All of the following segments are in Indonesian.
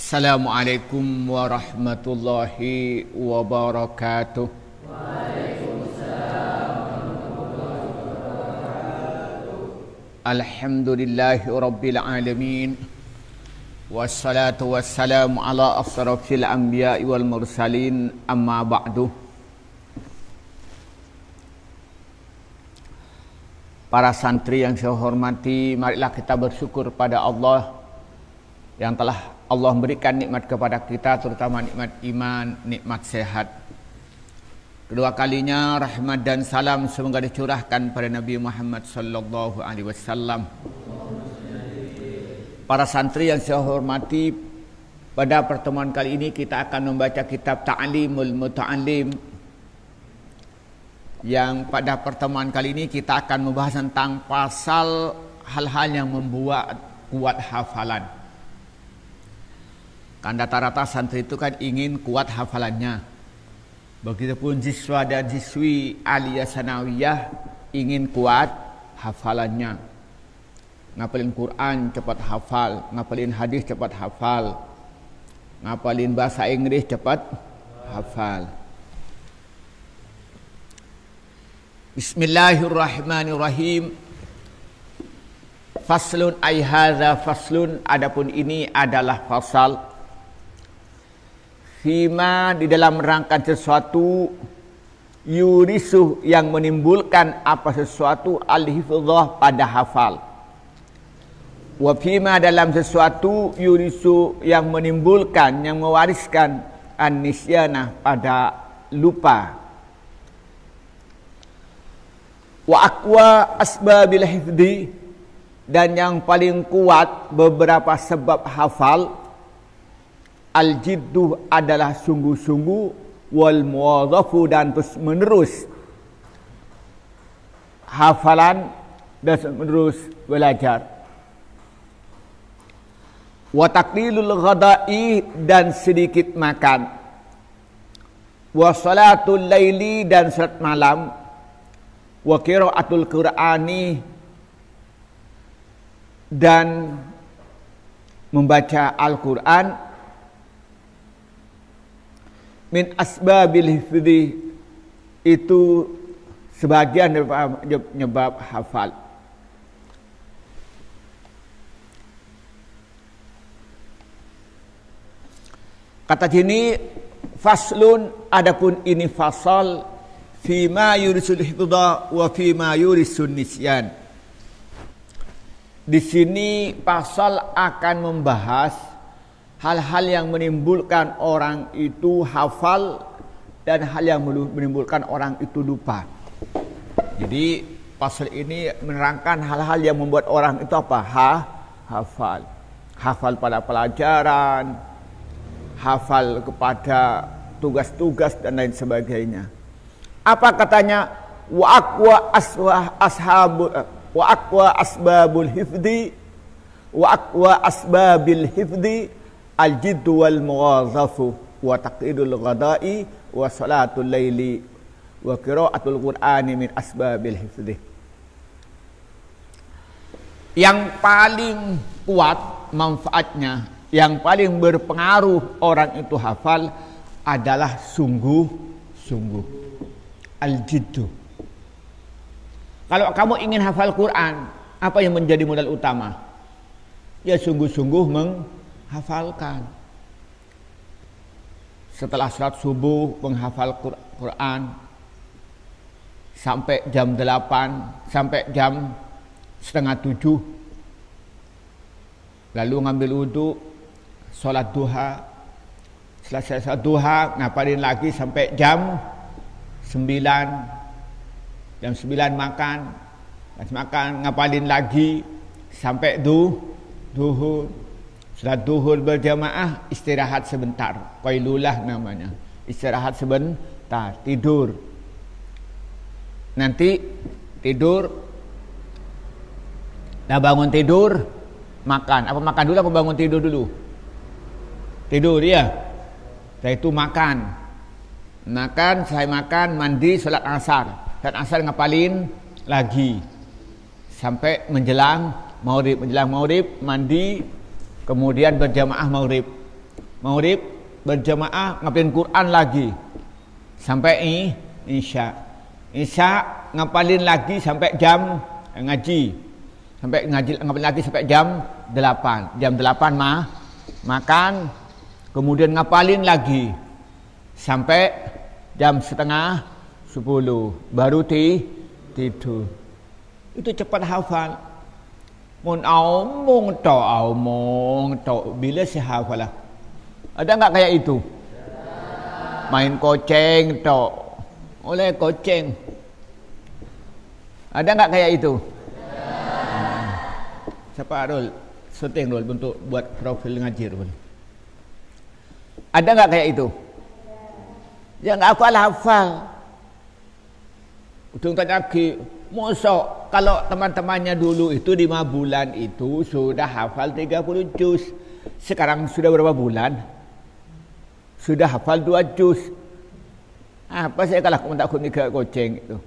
Assalamualaikum warahmatullahi wabarakatuh. Alhamdulillahi rabbil alamin. Wassalatu wassalamu ala asrafil anbiya'i wal mursalin, amma ba'du. Para santri yang saya hormati, marilah kita bersyukur pada Allah yang telah Allah memberikan nikmat kepada kita, terutama nikmat iman, nikmat sehat. Kedua kalinya rahmat dan salam semoga dicurahkan pada Nabi Muhammad sallallahu alaihi wasallam. Para santri yang saya hormati, pada pertemuan kali ini kita akan membaca kitab Ta'limul Muta'allim, yang pada pertemuan kali ini kita akan membahas tentang pasal hal-hal yang membuat kuat hafalan. Kan rata-rata santri itu kan ingin kuat hafalannya. Begitupun siswa dan siswi aliyah sanawiyah ingin kuat hafalannya. Ngapalin Quran cepat hafal, ngapalin hadis cepat hafal, ngapalin bahasa Inggris cepat hafal. Bismillahirrahmanirrahim. Faslun ay hadza faslun, adapun ini adalah fasal. Fima, di dalam rangka sesuatu, yurisuh, yang menimbulkan apa sesuatu, al-hifdzah, pada hafal. Wa fima, dalam sesuatu, yurisu, yang menimbulkan, yang mewariskan, an-nisyanah, pada lupa. Wa aqwa asbabil hifdzi, dan yang paling kuat beberapa sebab hafal, al-jiddu, adalah sungguh-sungguh, wal muwadhafu, dan terus menerus hafalan dan menerus belajar. Wa taqlilul ghada'i, dan sedikit makan. Wa salatul laili, dan salat malam. Wa qiraatul qur'ani, dan membaca Al-Quran. Min asbabil hifdzi, itu sebagian dari penyebab hafal. Kata sini faslun, adapun ini fasal, fima yurisul hifdza wa fima yurisun nisyan. Di sini pasal akan membahas hal-hal yang menimbulkan orang itu hafal dan hal yang menimbulkan orang itu lupa. Jadi pasal ini menerangkan hal-hal yang membuat orang itu apa? Hafal. Hafal pada pelajaran, hafal kepada tugas-tugas dan lain sebagainya. Apa katanya? Wa aqwa asbabul hifdzi wa aqwa asbabil hifdzi al-jiddu wal muwadhafu wa taqidul ghada'i wa salatul laili wa qiraatul qur'ani min asbabil hifdzi. Yang paling kuat manfaatnya, yang paling berpengaruh orang itu hafal adalah sungguh-sungguh. Al-jiddu. Kalau kamu ingin hafal Quran, apa yang menjadi modal utama? Ya sungguh-sungguh menghafalkan. Setelah salat subuh menghafal Quran sampai jam 8, sampai jam setengah 7. Lalu ngambil wudu, salat duha. Selesai salat duha, ngapalin lagi sampai jam 9. Jam 9 makan. Ngapalin lagi sampai duhur. Setelah duhur berjamaah, istirahat sebentar. Qailulah namanya. Istirahat sebentar, tidur. Nanti tidur. Dah bangun tidur, makan. Apa makan dulu apa bangun tidur dulu? Tidur ya. Setelah itu makan. Saya makan, mandi, salat asar. Salat asar ngapalin lagi. Sampai menjelang maghrib, mandi, kemudian berjamaah maghrib. Maghrib berjamaah ngapalin Quran lagi sampai Isya. Isya ngapalin lagi sampai jam ngaji. Sampai ngaji ngapalin lagi sampai jam 8. Jam 8 makan, kemudian ngapalin lagi sampai jam setengah 10 baru tidur. Itu cepat hafal. Mun omong tok bila si hafal lah. Ada enggak kayak itu? Main koceng tok. Oleh koceng. Ada enggak kayak itu? Siapa Rul? Syuting Rul untuk buat profil ngaji Rul. Ada enggak kayak itu? Yang hafal. Ujung tanya lagi, mosok kalau teman-temannya dulu itu 5 bulan itu sudah hafal 30 juz. Sekarang sudah berapa bulan? Sudah hafal 2 juz. Apa saya kalah tak nikah koceng itu?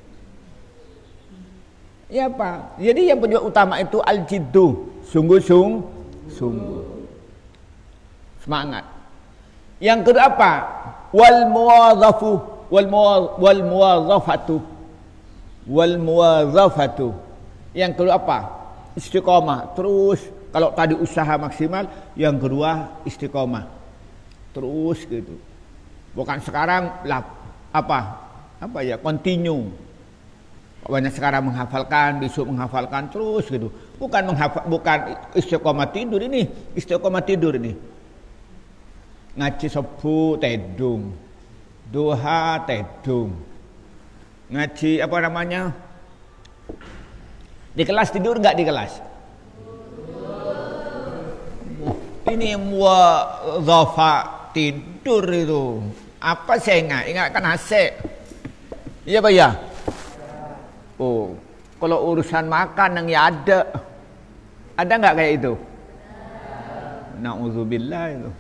Ya apa? Jadi yang penyebab utama itu al-jiddu, sungguh. Semangat. Yang kedua apa? Wal muwadzafatu. Yang kedua apa? Istiqomah. Terus kalau tadi usaha maksimal, yang kedua istiqomah. Terus gitu. Bukan sekarang apa ya, continue. Banyak sekarang menghafalkan, besok menghafalkan terus gitu. Bukan istiqomah tidur ini, Ngaji subuh tedung. Duha tedung. Ngaji apa namanya? Di kelas tidur enggak di kelas? Ini muwadzafa tidur itu. Apa saya ingatkan hasek. Iya Pak ya? Oh, kalau urusan makan yang ya ada. Ada enggak kayak itu? Nauzubillah itu.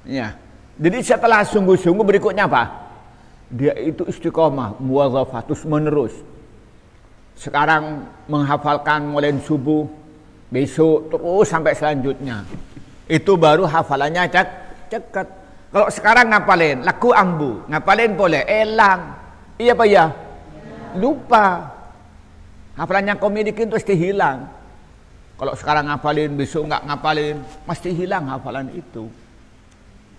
Ya. Jadi setelah sungguh-sungguh berikutnya apa? Dia itu istiqomah, muwadzafah terus menerus. Sekarang menghafalkan mulai subuh, besok terus sampai selanjutnya. Itu baru hafalannya cekat. Kalau sekarang ngapalin, laku ambu, ngapalin boleh, elang. Iya Pak ya? Lupa. Hafalan yang kau miliki itu pasti hilang. Kalau sekarang ngapalin, besok nggak ngapalin, pasti hilang hafalan itu.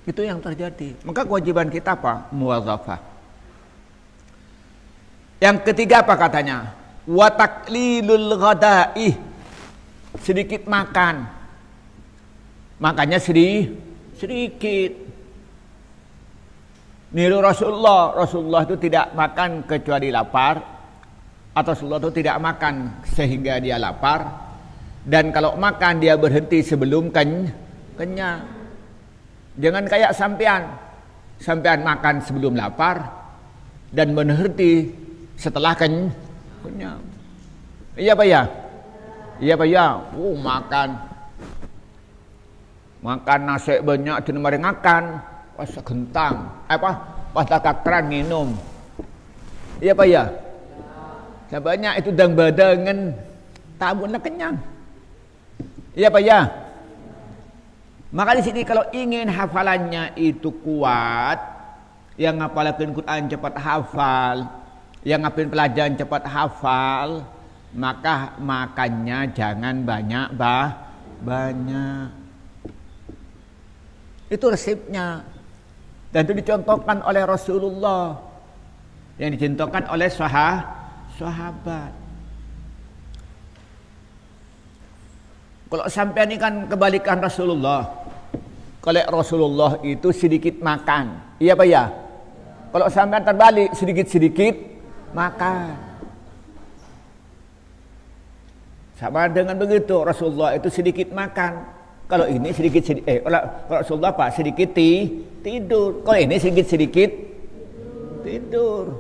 Itu yang terjadi. Maka kewajiban kita apa? Muwadzafah. Yang ketiga apa katanya? Wa taqlilul ghada'i. Sedikit makan. Makannya sedikit. Niru Rasulullah itu tidak makan kecuali lapar, atau Rasulullah itu tidak makan sehingga dia lapar, dan kalau makan dia berhenti sebelum kenyang. Jangan kayak sampean makan sebelum lapar dan berhenti setelah kenyang. Iya Pak ya? Iya Pak ya? Makan nasi banyak dan mari makan. Pas gentang, pas keran minum. Iya Pak ya? Banyak itu dang badangan tabunnya kenyang. Iya Pak ya? Maka di sini kalau ingin hafalannya itu kuat, yang ngapalin Quran cepat hafal, yang ngapalin pelajaran cepat hafal, maka makannya jangan banyak. Itu resepnya. Dan itu dicontohkan oleh Rasulullah, yang dicontohkan oleh sahabat. Kalau sampai ini kan kebalikan Rasulullah. Kalau Rasulullah itu sedikit makan, iya Pak ya? Kalau sampai terbalik sedikit makan. Sama dengan begitu, Rasulullah itu sedikit makan. Kalau ini kalau Rasulullah Pak sedikit tidur. Kalau ini sedikit tidur.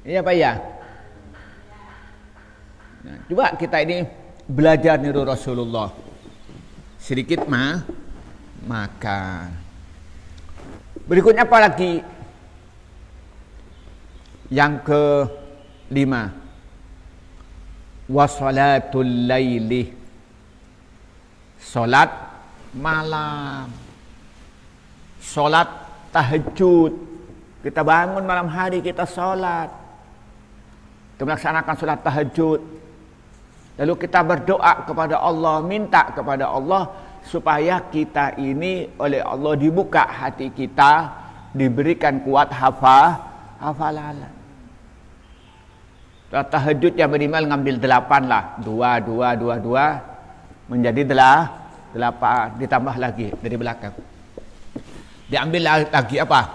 Iya Pak ya? Nah, coba kita ini belajar niru Rasulullah. Sedikit makan. Berikutnya apa lagi? Yang ke-5. Wassalatul laili. Sholat malam, sholat tahajud. Kita bangun malam hari, kita sholat, kita melaksanakan sholat tahajud. Lalu kita berdoa kepada Allah, minta kepada Allah supaya kita ini oleh Allah dibuka hati kita, diberikan kuat hafalan. Sholat tahajud yang minimal ngambil 8 lah, 2 menjadi 8, ditambah lagi dari belakang. Diambil lagi apa?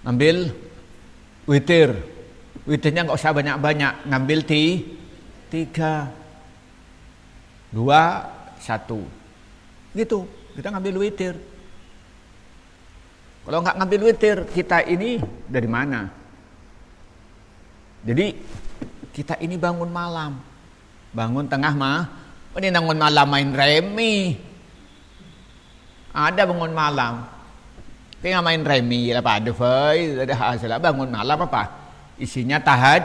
Ngambil witir. Witirnya nggak usah banyak-banyak, ngambil 3, 2, 1. Gitu, kita ngambil witir. Kalau nggak ngambil witir, kita ini dari mana? Jadi kita ini bangun malam, bangun tengah ini bangun malam main remi. Ada bangun malam, kayak main remi lah Pak Devai, ada hasil bangun malam apa? Isinya tahajud.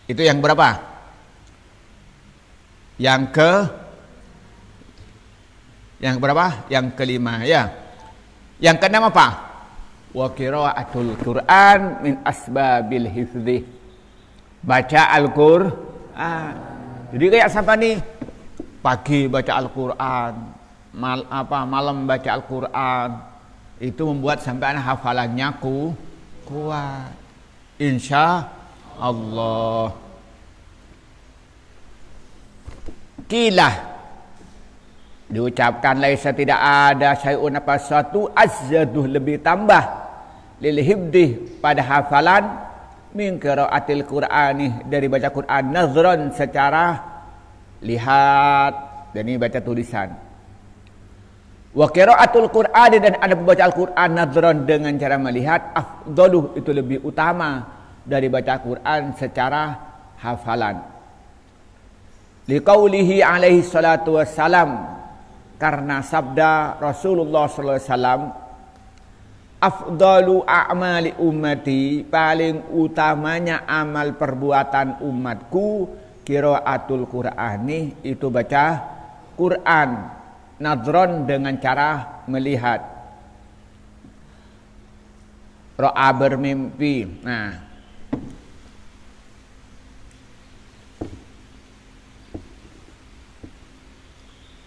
Itu yang berapa? Yang berapa? Yang kelima ya. Yang keenam apa? Wa qiraatul Qur'an min asbabil hifdzi. Baca Al-Qur'an. Jadi kayak siapa nih? Pagi baca Al-Qur'an, malam baca Al-Qur'an. Itu membuat sampai hafalannya kuat. Insya Allah. Kilah diucapkan laisa tidak ada syai'un apa suatu azzaduh lebih tambah lil hibdi pada hafalan min qiraatil Qur'ani dari baca Quran nazran secara lihat, dan ini baca tulisan. Wa qiraatul Qur'ani dan ada membaca Al-Qur'an nazran dengan cara melihat afdaluh itu lebih utama dari baca Quran secara hafalan. Liqaulihi alaihi salatu wassalam, karena sabda Rasulullah sallallahu alaihi wasallam, afdalu a'mali ummati, paling utamanya amal perbuatan umatku qiraatul Qur'ani, itu baca Quran nadron dengan cara melihat. Ra'a bermimpi. Nah,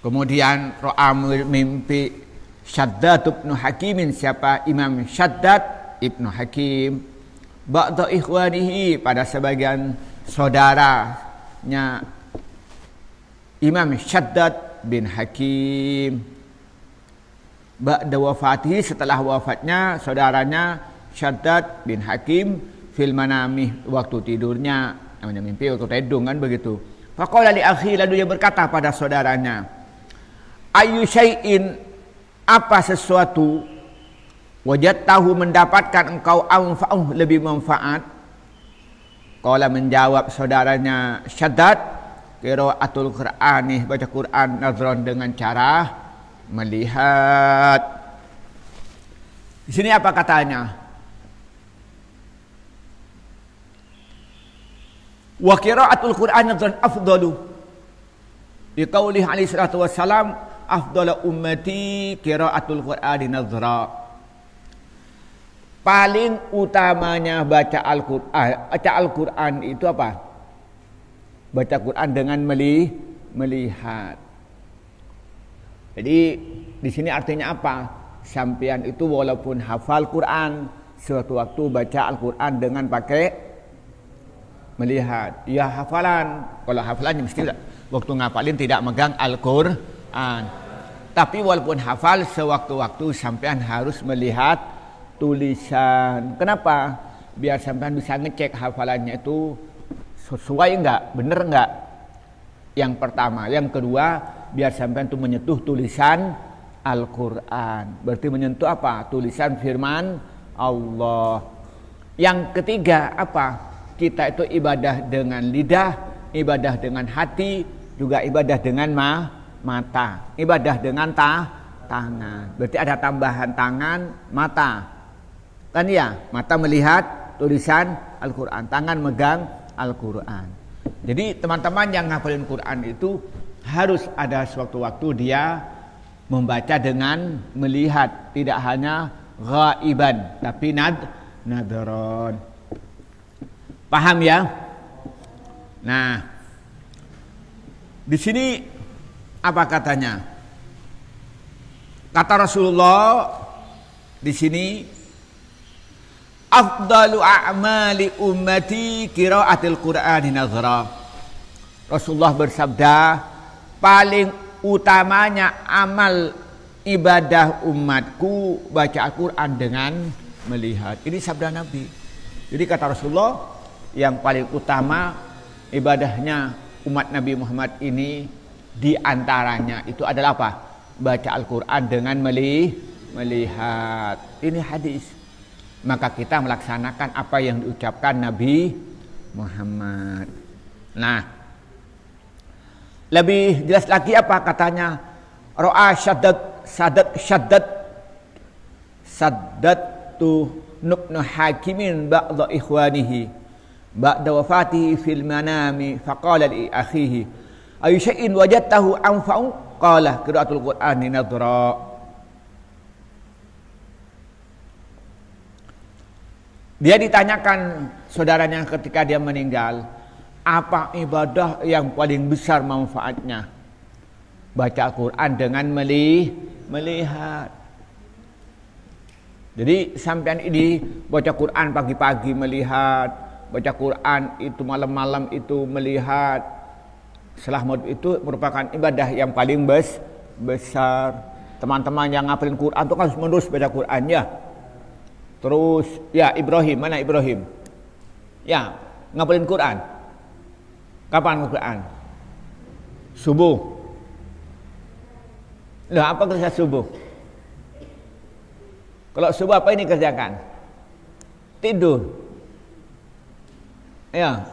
kemudian ra'a mimpi Syaddad ibnu Hakimin, siapa? Imam Syaddad ibnu Hakim, ba'da ikhwanihi, pada sebagian saudaranya Imam Syaddad bin Hakim, ba'da wafatihi, setelah wafatnya saudaranya Syaddad bin Hakim, fil manami, waktu tidurnya, namanya mimpi waktu tidur kan begitu. Faqala li akhi, lalu dia berkata pada saudaranya, ayu syai'in, apa sesuatu wajadtahu mendapatkan engkau anfa'uh lebih manfaat. Qala, menjawab saudaranya Syaddad, qiraatul Qur'ani, baca Quran nazran dengan cara melihat. Di sini apa katanya? Wa qiraatul Qur'an nazran afdalu. Di qaulih alaihi salatu wassalam, afdala ummati qiraatul Qur'ani nazra. Paling utamanya baca Al-Qur'an itu apa? Baca Quran dengan melihat. Jadi di sini artinya apa? Sampean itu walaupun hafal Quran, suatu waktu baca Al-Qur'an dengan pakai melihat. Ya hafalan, kalau hafalannya mesti waktu ngapalin tidak megang Al-Qur'an. Tapi walaupun hafal, sewaktu-waktu sampean harus melihat tulisan. Kenapa? Biar sampean bisa ngecek hafalannya itu sesuai enggak, bener enggak. Yang pertama, yang kedua, biar sampean itu menyentuh tulisan Al-Qur'an. Berarti menyentuh apa? Tulisan firman Allah. Yang ketiga apa? Kita itu ibadah dengan lidah, ibadah dengan hati, juga ibadah dengan mata, ibadah dengan tangan. Berarti ada tambahan tangan, mata. Kan ya, mata melihat tulisan Al-Qur'an, tangan megang Al-Qur'an. Jadi teman-teman yang ngapalin Quran itu harus ada sewaktu-waktu dia membaca dengan melihat, tidak hanya ghaiban tapi nadron. Paham ya? Nah, di sini apa katanya? Kata Rasulullah di sini, afdalu a'mali ummati qiraatil Qur'ani nazra. Rasulullah bersabda, paling utamanya amal ibadah umatku baca Al-Quran dengan melihat. Ini sabda Nabi. Jadi kata Rasulullah, yang paling utama ibadahnya umat Nabi Muhammad ini diantaranya itu adalah apa? Baca Al-Quran dengan melihat. Ini hadis. Maka kita melaksanakan apa yang diucapkan Nabi Muhammad. Nah, lebih jelas lagi apa katanya? Ro'a saddatu nubnu hakimin ba'da ikhwanihi ba'da wafatihi fil manami faqala li akhihi ayu syai'in wajadtahu anfa'u qala qiraatul Qur'ani nadra. Dia ditanyakan saudaranya ketika dia meninggal, apa ibadah yang paling besar manfaatnya? Baca Al-Quran dengan melihat. Jadi sampean ini baca Quran pagi-pagi melihat, baca Quran itu malam-malam itu melihat. Setelah itu merupakan ibadah yang paling besar. Teman-teman yang ngapalin Quran itu kan harus menerus baca Qurannya. Terus, ya Ibrahim, mana Ibrahim? Ya, ngapalin Quran. Kapan Quran? Subuh. Lah, apa kerja subuh? Kalau subuh apa ini kerjakan? Tidur. Ya.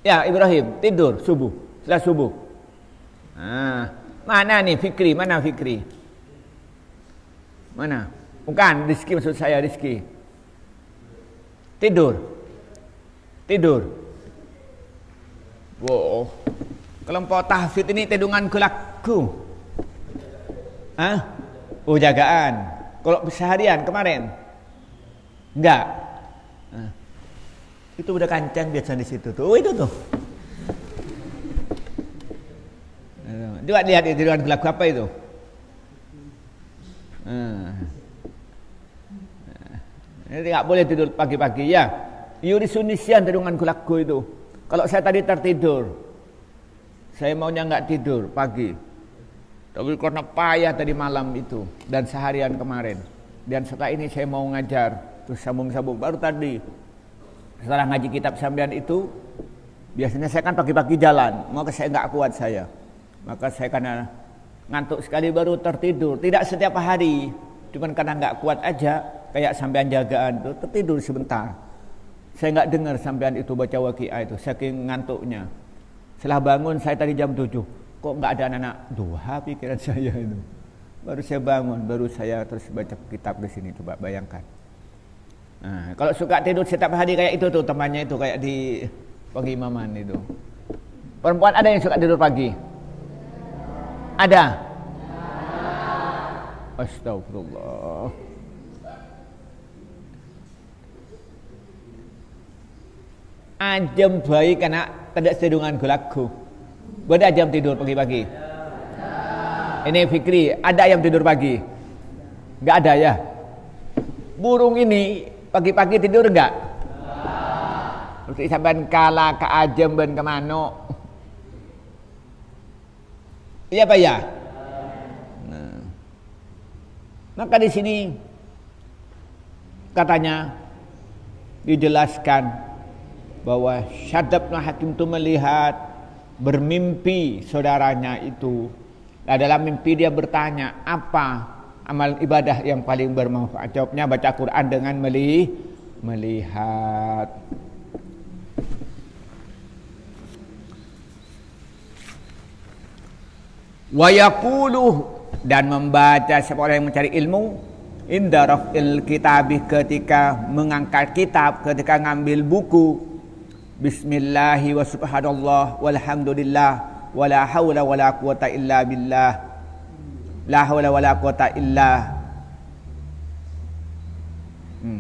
Ya, Ibrahim, tidur subuh. Setelah subuh. Mana nih Fikri? Mana Fikri? Mana? Bukan, Rizki maksud saya, Rizki. Tidur. Wow. Kelompok tahfidz ini tedungan kulaku. Oh, jagaan. Kalau seharian kemarin? Enggak. Itu udah kancang biasa di situ tuh. Oh, itu tuh. Coba lihat itu tedungan kulaku apa itu? Ini tidak boleh tidur pagi-pagi ya. Yurisunisian tedungan kulaku itu. Kalau saya tadi tertidur, saya maunya nggak tidur pagi. Tapi karena payah tadi malam itu dan seharian kemarin. Dan setelah ini saya mau ngajar, terus sambung-sambung baru tadi. Setelah ngaji kitab sampean itu, biasanya saya kan pagi-pagi jalan, maka saya nggak kuat saya. Maka saya karena ngantuk sekali baru tertidur. Tidak setiap hari, cuman karena nggak kuat aja, kayak sampean jagaan tuh tertidur sebentar. Saya nggak dengar sampean itu baca waqiah itu, saking ngantuknya. Setelah bangun saya tadi jam 7, kok nggak ada anak duha pikiran saya itu. Baru saya bangun, baru saya terus baca kitab di sini, coba bayangkan. Nah, kalau suka tidur setiap hari kayak itu tuh temannya itu kayak di pengimaman itu. Perempuan ada yang suka tidur pagi? Ada? Astagfirullah. Ajam baik karena tidak sedungan gulaku. Ada jam tidur pagi-pagi? Ini Fikri, ada yang tidur pagi? Enggak ada ya? Burung ini pagi-pagi tidur enggak? Terus sampean kala ke Ajem ben ke Mano. Iya Pak ya? Nah. Maka di sini katanya dijelaskan bahwa Syaddad bin Hakim itu melihat bermimpi saudaranya itu. Nah, dalam mimpi dia bertanya, apa amal ibadah yang paling bermanfaat? Jawabnya baca Quran dengan melihat. Wa yaqulu, dan membaca siapa orang yang mencari ilmu, inda raf'il kitabih, ketika mengangkat kitab, ketika ngambil buku, Bismillahi wa subhanallah walhamdulillah wala haula wala quwata illa billah. La haula wala quwata illa.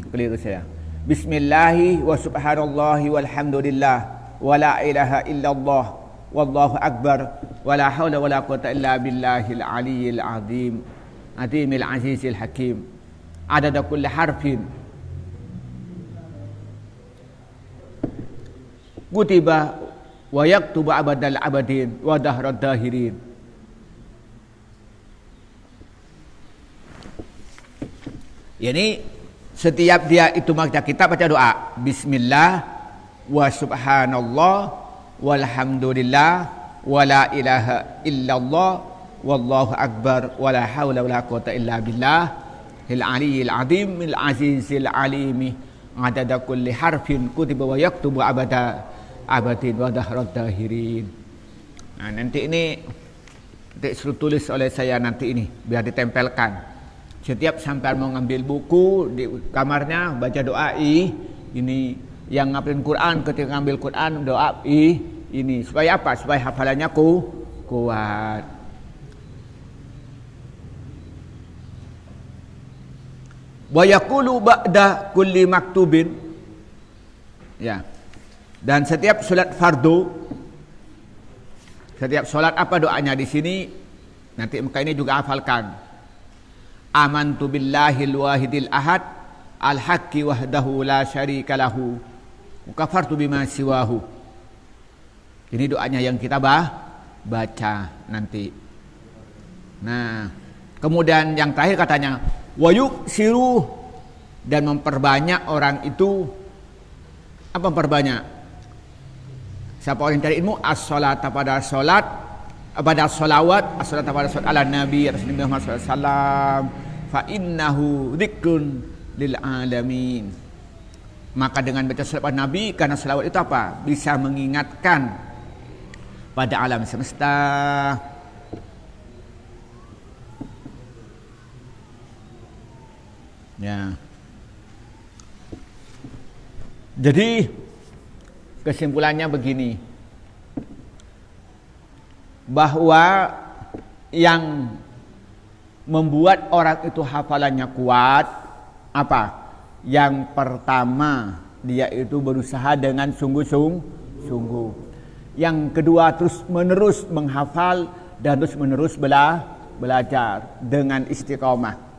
Keliru saya. Bismillahi wa subhanallahi walhamdulillah wala ilaha illallah wallahu akbar wala haula wala quwata illa billahil aliyyil azim azimil azizil hakim. Adada kulli harfin kutiba wa yaktubu abadal abadin wa dahrad dahirin. Ini setiap dia itu baca kitab, baca doa bismillah wa subhanallah walhamdulillah wala ilaha illallah wallahu akbar wala haula wala quwata illa billah al aliyyil azim al azizil alimi adada kulli harfin kutiba wa yaktubu abadin wa dahrad dahirin. Nah, nanti ini suruh tulis oleh saya nanti ini biar ditempelkan. Setiap sampai mau ngambil buku di kamarnya baca doa ini yang ngapalin Quran ketika ngambil Quran doa ini supaya apa? Supaya hafalannya kuat. Wa yaqulu ba'da kulli maktubin. Ya. Dan setiap salat fardu, setiap salat apa doanya di sini? Nanti muka ini juga hafalkan. Amantu billahil wahidil ahad al-haqqi wahdahu la syarika lahu wa kafartu bima siwahu. Ini doanya yang kita baca nanti. Nah, kemudian yang terakhir katanya wayuk siru, dan memperbanyak orang itu. Apa memperbanyak? Siapa orang cari ilmu as-salata pada salat, pada salawat, as-salata pada salat ala nabi atas Nabi Muhammad SAW, fa innahu dzikrun lil alamin. Maka dengan baca salawat pada nabi, karena salawat itu apa? Bisa mengingatkan pada alam semesta. Ya. Jadi kesimpulannya begini, bahwa yang membuat orang itu hafalannya kuat apa? Yang pertama, dia itu berusaha dengan sungguh-sungguh. Yang kedua, terus menerus menghafal dan terus menerus belajar dengan istiqomah.